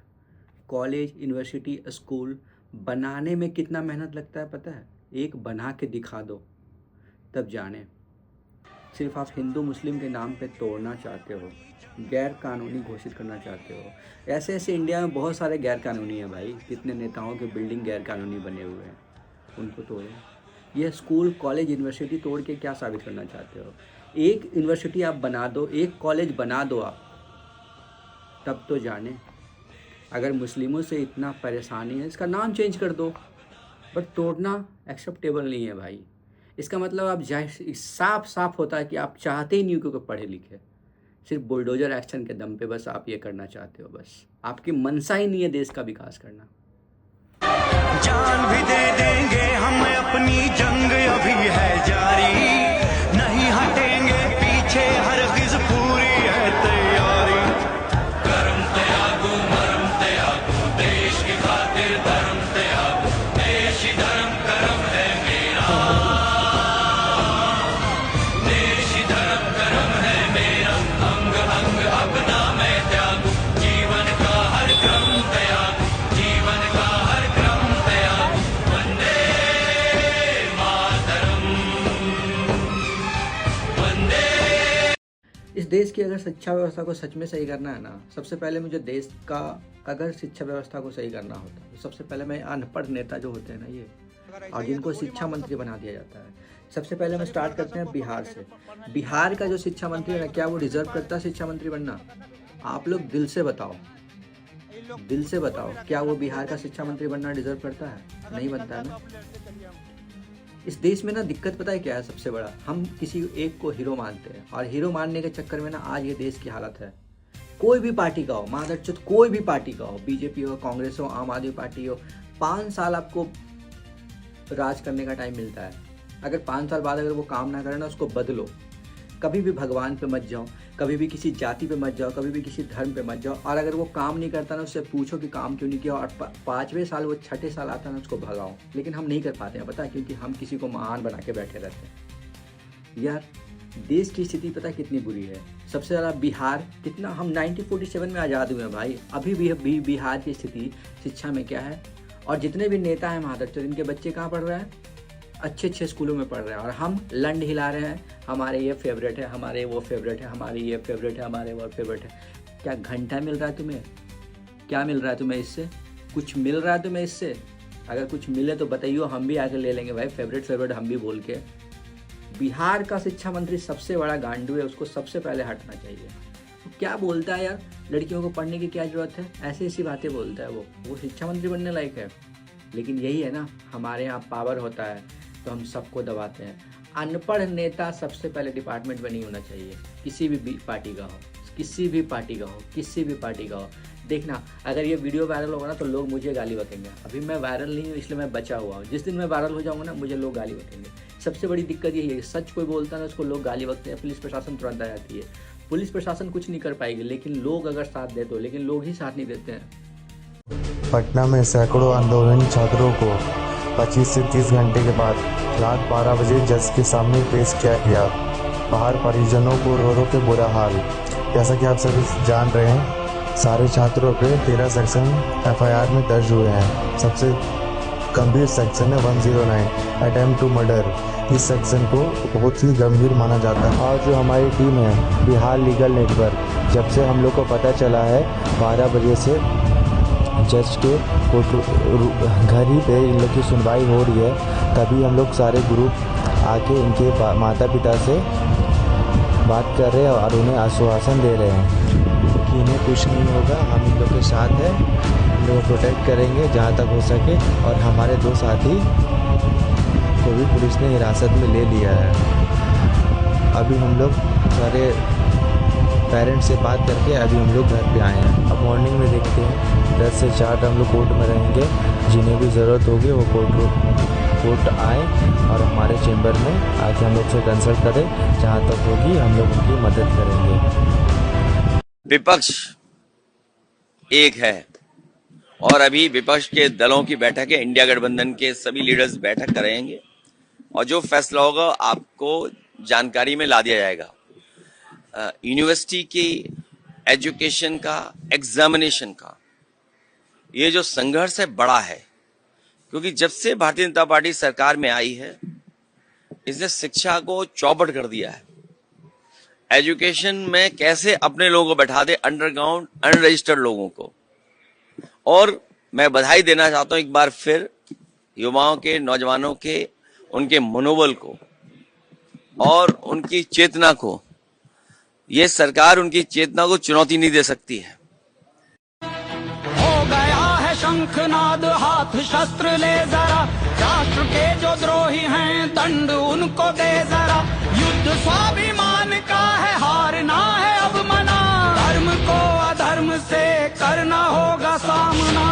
कॉलेज, यूनिवर्सिटी, स्कूल बनाने में कितना मेहनत लगता है पता है? एक बना के दिखा दो तब जाने। सिर्फ आप हिंदू मुस्लिम के नाम पे तोड़ना चाहते हो, गैर कानूनी घोषित करना चाहते हो। ऐसे ऐसे इंडिया में बहुत सारे गैर कानूनी हैं भाई, कितने नेताओं के बिल्डिंग गैर कानूनी बने हुए हैं, उनको तोड़ो। ये स्कूल, कॉलेज, यूनिवर्सिटी तोड़ के क्या साबित करना चाहते हो? एक यूनिवर्सिटी आप बना दो, एक कॉलेज बना दो आप, तब तो जाने। अगर मुस्लिमों से इतना परेशानी है, इसका नाम चेंज कर दो, बट तोड़ना एक्सेप्टेबल नहीं है भाई। इसका मतलब आप साफ साफ होता है कि आप चाहते ही नहीं हो कि पढ़े लिखे, सिर्फ बुलडोजर एक्शन के दम पे बस आप ये करना चाहते हो। बस आपकी मनसा ही नहीं है देश का विकास करना। जान भी दे देंगे हम, अपनी जंग अभी है जारी, नहीं हटेंगे पीछे, हरगिज़ पूरी है तैयारी। कर्म त्यागो मरम त्यागो, देश की खातिर धर्म त्यागो, देश ही धर्म कर्म है मेरा, देश ही धर्म कर्म है मेरा, अंग अंग अपना मैं त्यागो, जीवन का हर क्रम त्यागो, जीवन का हर क्रम त्यागो, वंदे मातरम, वंदे। इस देश की अगर शिक्षा व्यवस्था को सच में सही करना है ना, सबसे पहले मुझे देश का अगर शिक्षा व्यवस्था को सही करना होता है तो सबसे पहले मैं अनपढ़ नेता जो होते हैं ना ये, और जिनको शिक्षा मंत्री बना दिया जाता है, सबसे पहले हम स्टार्ट करते हैं बिहार से। बिहार का जो शिक्षा मंत्री है ना, क्या वो डिजर्व करता है शिक्षा मंत्री बनना? आप लोग दिल से बताओ, दिल से बताओ, क्या वो बिहार का शिक्षा मंत्री बनना डिजर्व करता है? नहीं बनता है ना। इस देश में ना दिक्कत पता है क्या है सबसे बड़ा? हम किसी एक को हीरो मानते हैं और हीरो मानने के चक्कर में ना आज ये देश की हालत है। कोई भी पार्टी का हो, मादरचोद कोई भी पार्टी का हो, बीजेपी हो, कांग्रेस हो, आम आदमी पार्टी हो, 5 साल आपको राज करने का टाइम मिलता है। अगर 5 साल बाद अगर वो काम ना करे ना, उसको बदलो। कभी भी भगवान पे मत जाओ, कभी भी किसी जाति पे मत जाओ, कभी भी किसी धर्म पे मत जाओ। और अगर वो काम नहीं करता ना, उससे पूछो कि काम क्यों नहीं किया, और 5वें साल वो 6ठे साल आता ना, उसको भगाओ। लेकिन हम नहीं कर पाते हैं, पता है, क्योंकि हम किसी को महान बना के बैठे रहते हैं। यार देश की स्थिति पता कितनी बुरी है। सबसे ज़्यादा बिहार कितना, हम 1947 में आज़ाद हुए हैं भाई, अभी भी बिहार की स्थिति शिक्षा में क्या है। और जितने भी नेता हैं मादरचोद, इनके बच्चे कहाँ पढ़ रहे हैं? अच्छे अच्छे स्कूलों में पढ़ रहे हैं, और हम लंड हिला रहे हैं, हमारे ये फेवरेट है, हमारे वो फेवरेट है, हमारी ये फेवरेट है, हमारे वो फेवरेट है। क्या घंटा मिल रहा है तुम्हें? क्या मिल रहा है तुम्हें इससे? कुछ मिल रहा है तुम्हें इससे? अगर कुछ मिले तो बताइए, हम भी आके ले लेंगे भाई, फेवरेट हम भी बोल के। बिहार का शिक्षा मंत्री सबसे बड़ा गांडू है, उसको सबसे पहले हटना चाहिए। तो क्या बोलता है यार, लड़कियों को पढ़ने की क्या ज़रूरत है, ऐसी ऐसी बातें बोलता है वो शिक्षा मंत्री बनने लायक है? लेकिन यही है ना, हमारे यहाँ पावर होता है तो हम सबको दबाते हैं। अनपढ़ नेता सबसे पहले डिपार्टमेंट में नहीं होना चाहिए, किसी भी पार्टी का हो, किसी भी पार्टी का हो, किसी भी पार्टी का हो। देखना, अगर ये वीडियो वायरल होगा ना तो लोग मुझे गाली बकेंगे। अभी मैं वायरल नहीं हूँ, इसलिए मैं बचा हुआ हूँ। जिस दिन मैं वायरल हो जाऊँगा ना, मुझे लोग गाली बकेंगे। सबसे बड़ी दिक्कत यही है, सच कोई बोलता है ना, उसको लोग गाली बकते हैं, पुलिस प्रशासन तुरंत आ जाती है। पुलिस प्रशासन कुछ नहीं कर पाएगी, लेकिन लोग अगर साथ दे तो, लेकिन लोग ही साथ नहीं देते हैं। पटना में सैकड़ों आंदोलनी छात्रों को 25 से 30 घंटे के बाद रात 12 बजे जज के सामने पेश किया गया। बाहर परिजनों को रो रो के बुरा हाल। जैसा कि आप सभी जान रहे हैं, सारे छात्रों पे 13 सेक्शन FIR में दर्ज हुए हैं। सबसे गंभीर सेक्शन है 109 अटेम्प्ट टू मर्डर। इस सेक्शन को बहुत ही गंभीर माना जाता है। और जो हमारी टीम है बिहार लीगल नेटवर्क, जब से हम लोग को पता चला है 12 बजे से जज के घर ही पे इन लोग की सुनवाई हो रही है, तभी हम लोग सारे ग्रुप आके इनके माता पिता से बात कर रहे हैं और उन्हें आश्वासन दे रहे हैं कि इन्हें कुछ नहीं होगा, हम इन लोग के साथ हैं, इन लोग को प्रोटेक्ट करेंगे जहाँ तक हो सके। और हमारे 2 साथी को भी पुलिस ने हिरासत में ले लिया है। अभी हम लोग सारे पेरेंट्स से बात करके अभी हम लोग घर पे आए हैं। अब मॉर्निंग में देखते हैं 10 से 4 हम लोग कोर्ट में रहेंगे। जिन्हें भी ज़रूरत होगी वो कोर्ट आए और हमारे चेंबर में आके हम लोग से कंसल्ट करें, जहाँ तक होगी हम लोग उनकी मदद करेंगे। विपक्ष एक है और अभी विपक्ष के दलों की बैठक है, इंडिया गठबंधन के सभी लीडर्स बैठक करेंगे और जो फैसला होगा आपको जानकारी में ला दिया जाएगा। यूनिवर्सिटी की एजुकेशन का, एग्जामिनेशन का ये जो संघर्ष है बड़ा है, क्योंकि जब से भारतीय जनता पार्टी सरकार में आई है इसने शिक्षा को चौपट कर दिया है। एजुकेशन में कैसे अपने लोगों को बैठा दे, अंडरग्राउंड अनरजिस्टर्ड लोगों को। और मैं बधाई देना चाहता हूं एक बार फिर युवाओं के, नौजवानों के, उनके मनोबल को और उनकी चेतना को। ये सरकार उनकी चेतना को चुनौती नहीं दे सकती है। हो गया है शंखनाद, हाथ शस्त्र ले जरा, राष्ट्र के जो द्रोही हैं दंड उनको दे जरा। युद्ध स्वाभिमान का है, हारना है अब मना, धर्म को अधर्म से करना होगा सामना।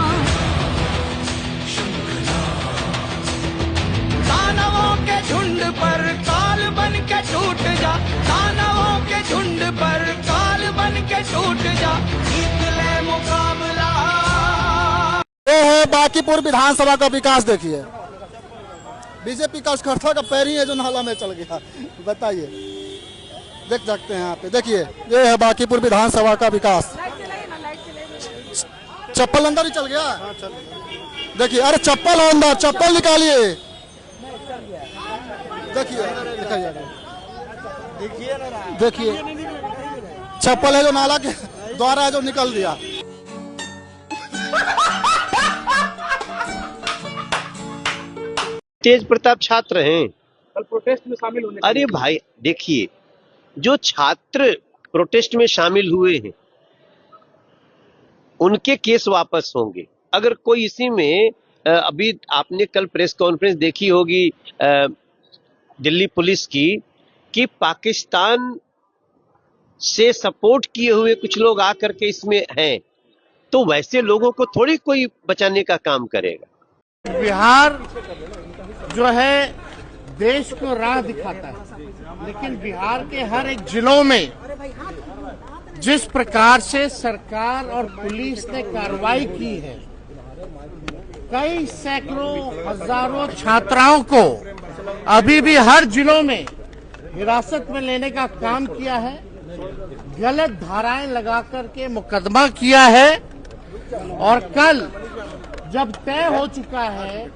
दानवों के झुंड पर काल बन के टूट जा, दानवों के झुंड पर काल बन के टूट जा, जीत ले मुकाबला। ये है बांकीपुर विधानसभा का विकास। देखिए बीजेपी का कार्यकर्ता का पैर ही है जो नाला में चल गया, बताइए, देख सकते हैं यहाँ पे। देखिए ये है बांकीपुर विधानसभा का विकास। चप्पल अंदर ही चल गया, देखिए, अरे चप्पल है अंदर, चप्पल निकालिए। देखिए देखिए चप्पल है जो नाला के द्वारा है जो निकल दिया। तेज प्रताप छात्र हैं, कल प्रोटेस्ट में शामिल होने? अरे भाई देखिए, जो छात्र प्रोटेस्ट में शामिल हुए हैं उनके केस वापस होंगे। अगर कोई इसी में अभी आपने कल प्रेस कॉन्फ्रेंस देखी होगी दिल्ली पुलिस की कि पाकिस्तान से सपोर्ट किए हुए कुछ लोग आकर के इसमें हैं, तो वैसे लोगों को थोड़ी कोई बचाने का काम करेगा। बिहार जो है देश को राह दिखाता है, लेकिन बिहार के हर एक जिलों में जिस प्रकार से सरकार और पुलिस ने कार्रवाई की है, कई सैकड़ों हजारों छात्राओं को अभी भी हर जिलों में हिरासत में लेने का काम किया है, गलत धाराएं लगा करके मुकदमा किया है। और कल जब तय हो चुका है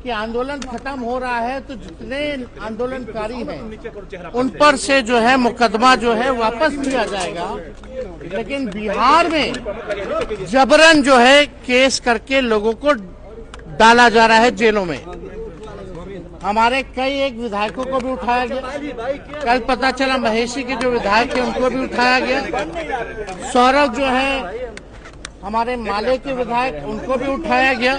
कि आंदोलन खत्म हो रहा है, तो जितने आंदोलनकारी हैं उन पर से जो है मुकदमा जो है वापस लिया जाएगा। लेकिन बिहार में जबरन जो है केस करके लोगों को डाला जा रहा है जेलों में। हमारे कई एक विधायकों को भी उठाया गया। कल पता चला महेशी के जो विधायक हैं उनको भी उठाया गया। सौरभ जो है हमारे माले के विधायक, उनको भी उठाया गया।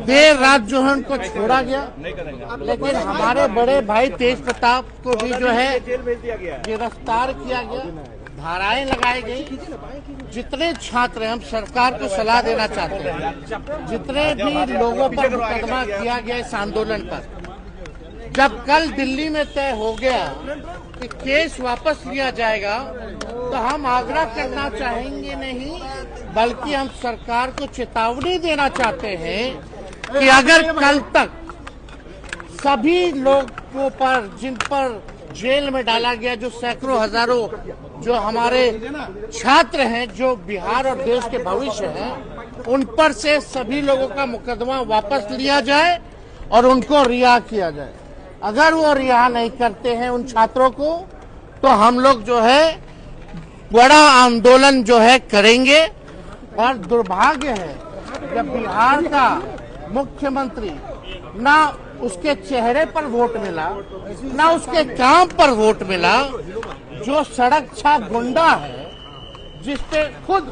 देर रात जो है उनको छोड़ा गया। लेकिन हमारे बड़े भाई तेज प्रताप को भी जो है गिरफ्तार किया गया, धाराएं लगाई गई। जितने छात्र हैं, हम सरकार को सलाह देना चाहते हैं, जितने भी लोगों पर मुकदमा किया गया इस आंदोलन पर, जब कल दिल्ली में तय हो गया कि केस वापस लिया जाएगा, तो हम आग्रह करना चाहेंगे नहीं, बल्कि हम सरकार को चेतावनी देना चाहते हैं कि अगर कल तक सभी लोगों पर, जिन पर जेल में डाला गया, जो सैकड़ों हजारों जो हमारे छात्र हैं, जो बिहार और देश के भविष्य हैं, उन पर से सभी लोगों का मुकदमा वापस लिया जाए और उनको रिहा किया जाए। अगर वो रिहा नहीं करते हैं उन छात्रों को, तो हम लोग जो है बड़ा आंदोलन जो है करेंगे। और दुर्भाग्य है जब बिहार का मुख्यमंत्री ना उसके चेहरे पर वोट मिला, ना उसके काम पर वोट मिला, जो सड़क छाप गुंडा है, जिसपे खुद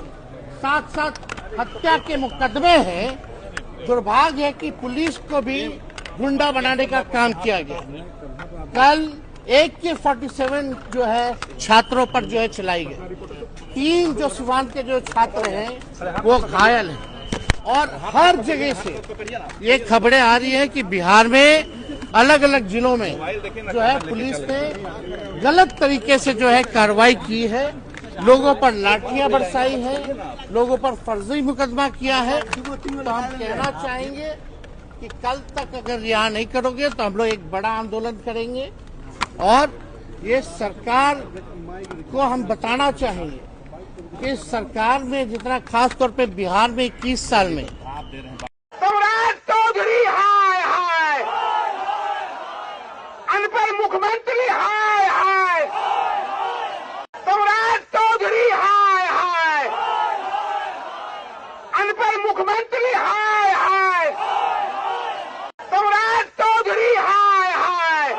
साथ साथ हत्या के मुकदमे हैं। दुर्भाग्य है कि पुलिस को भी गुंडा बनाने का काम किया गया। कल AK-47 जो है छात्रों पर जो है चलाई गई। 3 जो सिवान के जो छात्र हैं वो घायल हैं। और हर जगह से ये खबरें आ रही है कि बिहार में अलग अलग जिलों में जो है पुलिस ने गलत तरीके से जो है कार्रवाई की है, लोगों पर लाठियां बरसाई है, लोगों पर फर्जी मुकदमा किया है। तो हम कहना चाहेंगे कि कल तक अगर रिहा नहीं करोगे तो हम लोग एक बड़ा आंदोलन करेंगे। और ये सरकार को हम बताना चाहेंगे कि सरकार में जितना, खास तौर पे बिहार में 21 साल में चौधरी हाय हाय, अनपढ़ मुख्यमंत्री हाय हाय, शिवराज चौधरी हाय हाय, अनपढ़ मुख्यमंत्री हाय हाय, शिवराज चौधरी हाय हाय,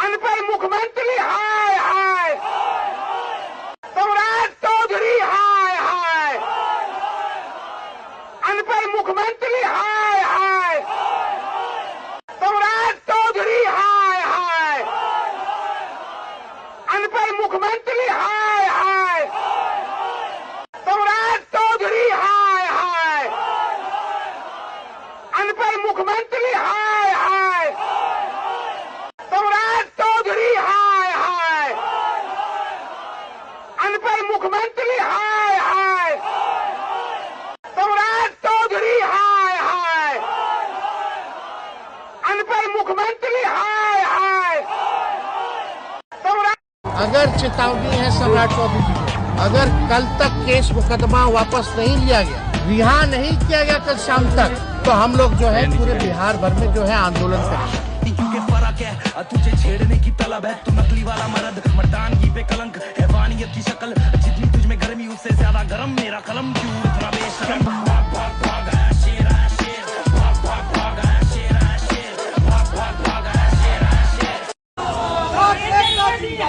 अनपढ़ मुख्यमंत्री हाय हाय, शिवराज चौधरी हाय हाय, अनपढ़ मुख्यमंत्री हाय हाय, शिवराज चौधरी हाय हाय, अनपढ़ मुख्यमंत्री हाय हाय, शिवराज चौधरी हाय हाय, अनपढ़ मुख्यमंत्री हाय हाय, शिवराज चौधरी हाय हाय, अनपढ़ मुख्यमंत्री हाय हाय, शिवराज चौधरी हाय हाय, अनपढ़ मुख्यमंत्री हाय हाय, अगर चेतावनी है सम्राट चौधरी जी को, अगर कल तक केस मुकदमा वापस नहीं लिया गया, रिहा नहीं किया गया कल शाम तक, तो हम लोग जो है पूरे बिहार भर में जो है आंदोलन करेंगे। तुझे छेड़ने की तलब है, तू नकली वाला मर्द, मर्दानगी पे कलंक, हैवानियत की शक्ल, जितनी तुझ में गर्मी उससे ज्यादा गर्म मेरा कलम, क्यों इतना बेशरम। भाग भाग भाग शेर है शेर, भाग भाग भाग शेर है शेर, भाग भाग इस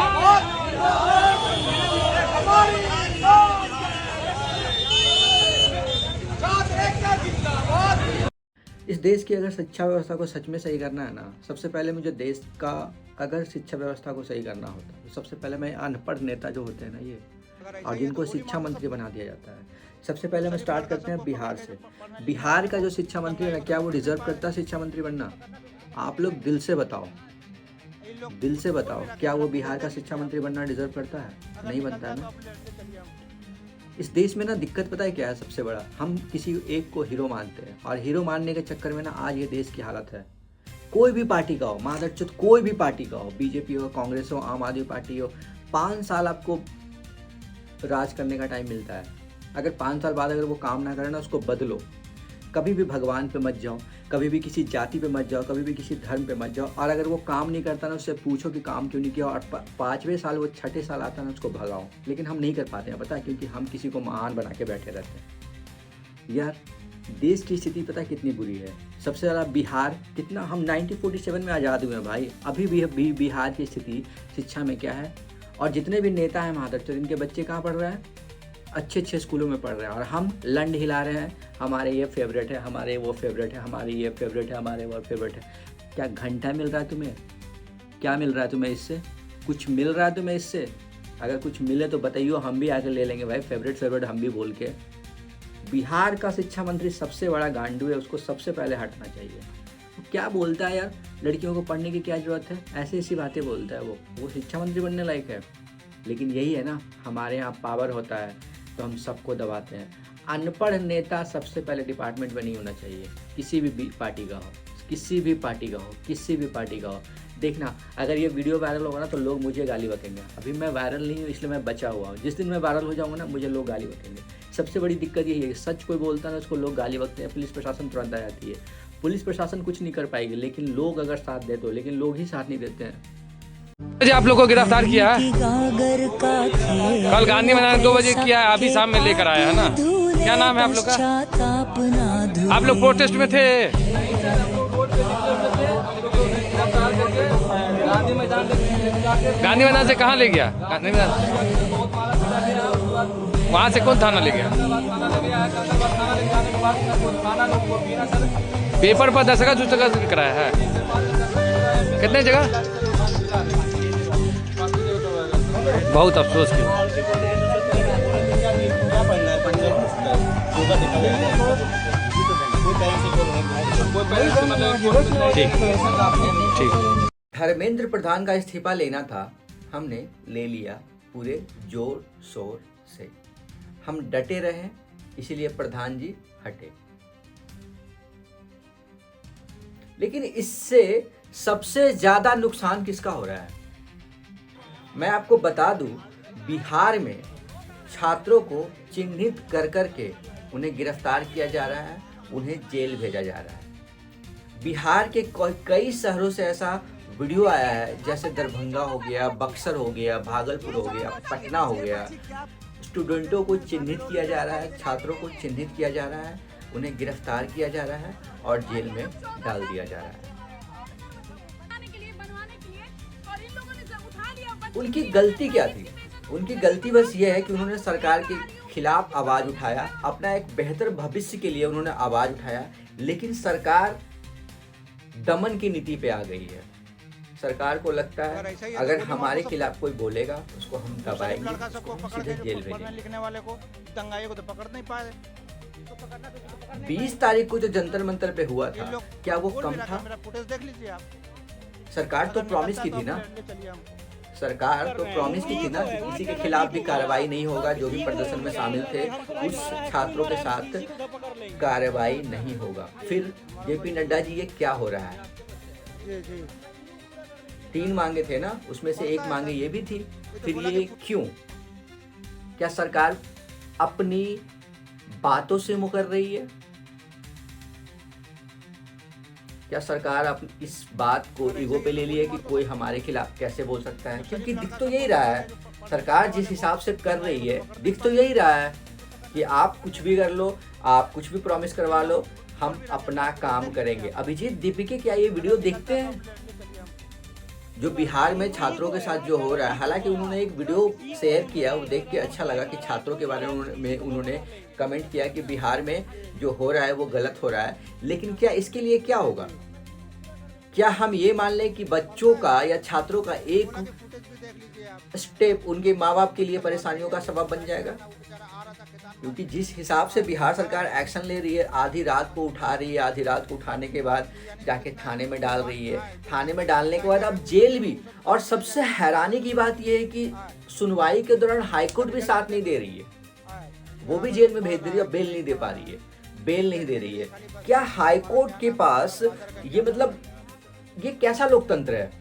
देश की अगर शिक्षा व्यवस्था को सच में सही करना है ना, सबसे पहले मुझे देश का अगर शिक्षा व्यवस्था को सही करना होता है तो सबसे पहले मैं अनपढ़ नेता जो होते हैं ना ये, और जिनको शिक्षा मंत्री बना दिया जाता है, सबसे पहले हम स्टार्ट करते हैं बिहार से। बिहार का जो शिक्षा मंत्री है ना, क्या वो डिजर्व करता है शिक्षा मंत्री बनना? आप लोग दिल से बताओ, दिल से बताओ, क्या वो बिहार का शिक्षा मंत्री बनना डिजर्व करता है? नहीं बनता है ना। इस देश में ना दिक्कत पता है क्या है सबसे बड़ा, हम किसी एक को हीरो मानते हैं और हीरो मानने के चक्कर में ना आज ये देश की हालत है। कोई भी पार्टी का हो, मादरचोद कोई भी पार्टी का हो, बीजेपी हो, कांग्रेस हो, आम आदमी पार्टी हो, 5 साल आपको राज करने का टाइम मिलता है। अगर 5 साल बाद अगर वो काम ना करे ना, उसको बदलो। कभी भी भगवान पे मत जाओ, कभी भी किसी जाति पे मत जाओ, कभी भी किसी धर्म पे मत जाओ, और अगर वो काम नहीं करता ना उससे पूछो कि काम क्यों नहीं किया, और 5वें साल वो 6ठे साल आता ना उसको भगाओ। लेकिन हम नहीं कर पाते हैं, पता है, क्योंकि हम किसी को महान बना के बैठे रहते हैं। यार देश की स्थिति पता है कितनी बुरी है। सबसे ज़्यादा बिहार, कितना हम 1947 में आज़ाद हुए हैं भाई, अभी भी बिहार की स्थिति शिक्षा में क्या है। और जितने भी नेता हैं महादरचोद, इनके बच्चे कहाँ पढ़ रहे हैं? अच्छे अच्छे स्कूलों में पढ़ रहे हैं, और हम लंड हिला रहे हैं, हमारे ये फेवरेट है, हमारे वो फेवरेट है, हमारी ये फेवरेट है, हमारे वो फेवरेट है। क्या घंटा मिल रहा है तुम्हें? क्या मिल रहा है तुम्हें इससे? कुछ मिल रहा है तुम्हें इससे? अगर कुछ मिले तो बताइए, हम भी आके ले लेंगे भाई, फेवरेट हम भी बोल के। बिहार का शिक्षा मंत्री सबसे बड़ा गांडू है, उसको सबसे पहले हटना चाहिए। क्या बोलता है यार, लड़कियों को पढ़ने की क्या ज़रूरत है, ऐसी ऐसी बातें बोलता है वो शिक्षा मंत्री बनने लायक है? लेकिन यही है ना, हमारे यहाँ पावर होता है तो हम सबको दबाते हैं। अनपढ़ नेता सबसे पहले डिपार्टमेंट में नहीं होना चाहिए, किसी भी पार्टी का हो, किसी भी पार्टी का हो, किसी भी पार्टी का हो। देखना, अगर ये वीडियो वायरल होगा ना तो लोग मुझे गाली बकेंगे। अभी मैं वायरल नहीं हूँ इसलिए मैं बचा हुआ हूँ, जिस दिन मैं वायरल हो जाऊँगा ना मुझे लोग गाली बकेंगे। सबसे बड़ी दिक्कत यही है, सच कोई बोलता है ना उसको लोग गाली बकते हैं, पुलिस प्रशासन तुरंत आ जाती है। पुलिस प्रशासन कुछ नहीं कर पाएगी, लेकिन लोग अगर साथ दे तो, लेकिन लोग ही साथ नहीं देते हैं। आप लोग को गिरफ्तार किया है, कल गांधी मैदान 2 बजे किया है, अभी शाम में लेकर आया है ना। क्या नाम है आप लोग का? आप लोग प्रोटेस्ट में थे? गांधी मैदान से कहाँ ले गया? गांधी मैदान वहाँ से कौन थाना ले गया? पेपर पर 10 जगह कराया है। कितने जगह? बहुत अफसोस की बात। ठीक। धर्मेंद्र प्रधान का इस्तीफा लेना था, हमने ले लिया पूरे जोर शोर से। हम डटे रहे, इसीलिए प्रधान जी हटे। लेकिन इससे सबसे ज्यादा नुकसान किसका हो रहा है? मैं आपको बता दूं, बिहार में छात्रों को चिन्हित कर करके उन्हें गिरफ्तार किया जा रहा है, उन्हें जेल भेजा जा रहा है। बिहार के कई शहरों से ऐसा वीडियो आया है, जैसे दरभंगा हो गया, बक्सर हो गया, भागलपुर हो गया, पटना हो गया। स्टूडेंटों को चिन्हित किया जा रहा है, छात्रों को चिन्हित किया जा रहा है, उन्हें गिरफ्तार किया जा रहा है और जेल में डाल दिया जा रहा है। उनकी गलती क्या थी? उनकी गलती बस ये है कि उन्होंने सरकार के खिलाफ आवाज उठाया, अपना एक बेहतर भविष्य के लिए उन्होंने आवाज उठाया। लेकिन सरकार दमन की नीति पे आ गई है। सरकार को लगता है अगर हमारे खिलाफ कोई बोलेगा उसको हम दबाएंगे, सीधे जेल भेजेंगे। लिखने वाले को, दंगाई को तो पकड़ नहीं पाए। 20 तारीख को जो जंतर मंतर पे हुआ था, क्या वो कम था? देख लीजिए आप। सरकार तो प्रॉमिस की थी ना, सरकार तो प्रॉमिस की थी ना कि किसी के खिलाफ भी कार्रवाई नहीं होगा, जो भी प्रदर्शन में शामिल थे उस छात्रों के साथ कार्रवाई नहीं होगा। फिर जेपी नड्डा जी, ये क्या हो रहा है? 3 मांगे थे ना, उसमें से 1 मांगे ये भी थी, फिर ये क्यों? क्या सरकार अपनी बातों से मुकर रही है? क्या सरकार अब इस बात को ईगो पे ले ली है कि कोई हमारे खिलाफ कैसे बोल सकता है? क्योंकि दिख तो यही रहा है, सरकार जिस हिसाब से कर रही है, दिख तो यही रहा है कि आप कुछ भी कर लो, आप कुछ भी प्रॉमिस करवा लो, हम अपना काम करेंगे। अभिजीत दीपिके क्या ये वीडियो देखते हैं? जो बिहार में छात्रों के साथ जो हो रहा है, हालांकि उन्होंने एक वीडियो शेयर किया, वो देख के अच्छा लगा कि छात्रों के बारे में उन्होंने कमेंट किया कि बिहार में जो हो रहा है वो गलत हो रहा है, लेकिन क्या इसके लिए क्या होगा? क्या हम ये मान लें कि बच्चों का या छात्रों का एक स्टेप उनके माँ बाप के लिए परेशानियों का सबब बन जाएगा? क्योंकि जिस हिसाब से बिहार सरकार एक्शन ले रही है, आधी रात को उठा रही है, आधी रात को उठाने के बाद जाके थाने में डाल रही है, थाने में डालने के बाद अब जेल भी, और सबसे हैरानी की बात यह है कि सुनवाई के दौरान हाईकोर्ट भी साथ नहीं दे रही है, वो भी जेल में भेज दे रही है, बेल नहीं दे पा रही है, बेल नहीं दे रही है। क्या हाईकोर्ट के पास ये मतलब ये कैसा लोकतंत्र है?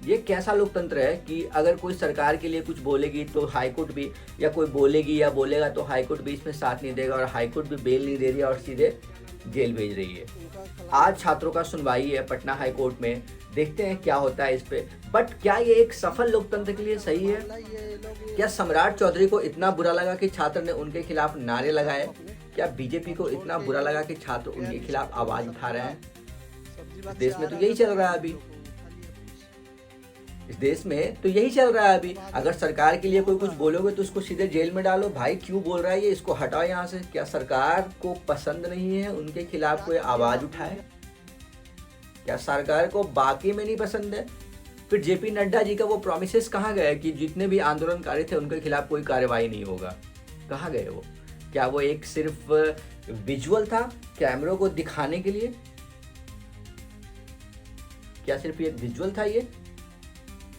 ये कैसा लोकतंत्र है कि अगर कोई सरकार के लिए कुछ बोलेगी तो हाईकोर्ट भी, या कोई बोलेगी या बोलेगा तो हाईकोर्ट भी इसमें साथ नहीं देगा, और हाईकोर्ट भी बेल नहीं दे रही है और सीधे जेल भेज रही है। आज छात्रों का सुनवाई है पटना हाईकोर्ट में, देखते हैं क्या होता है इस पे। बट क्या ये एक सफल लोकतंत्र के लिए सही है? क्या सम्राट चौधरी को इतना बुरा लगा कि छात्र ने उनके खिलाफ नारे लगाए? क्या बीजेपी को इतना बुरा लगा कि छात्र उनके खिलाफ आवाज उठा रहे हैं? इस देश में तो यही चल रहा है अभी, इस देश में तो यही चल रहा है अभी। अगर सरकार के लिए कोई कुछ बोलोगे तो उसको सीधे जेल में डालो, भाई क्यों बोल रहा है ये, इसको हटाओ यहाँ से। क्या सरकार को पसंद नहीं है उनके खिलाफ कोई आवाज उठाए? क्या सरकार को बाकी में नहीं पसंद है? फिर जेपी नड्डा जी का वो प्रॉमिसेस कहाँ गए कि जितने भी आंदोलनकारी थे उनके खिलाफ कोई कार्रवाई नहीं होगा? कहाँ गए वो? क्या वो एक सिर्फ विजुअल था कैमरों को दिखाने के लिए? क्या सिर्फ एक विजुअल था ये?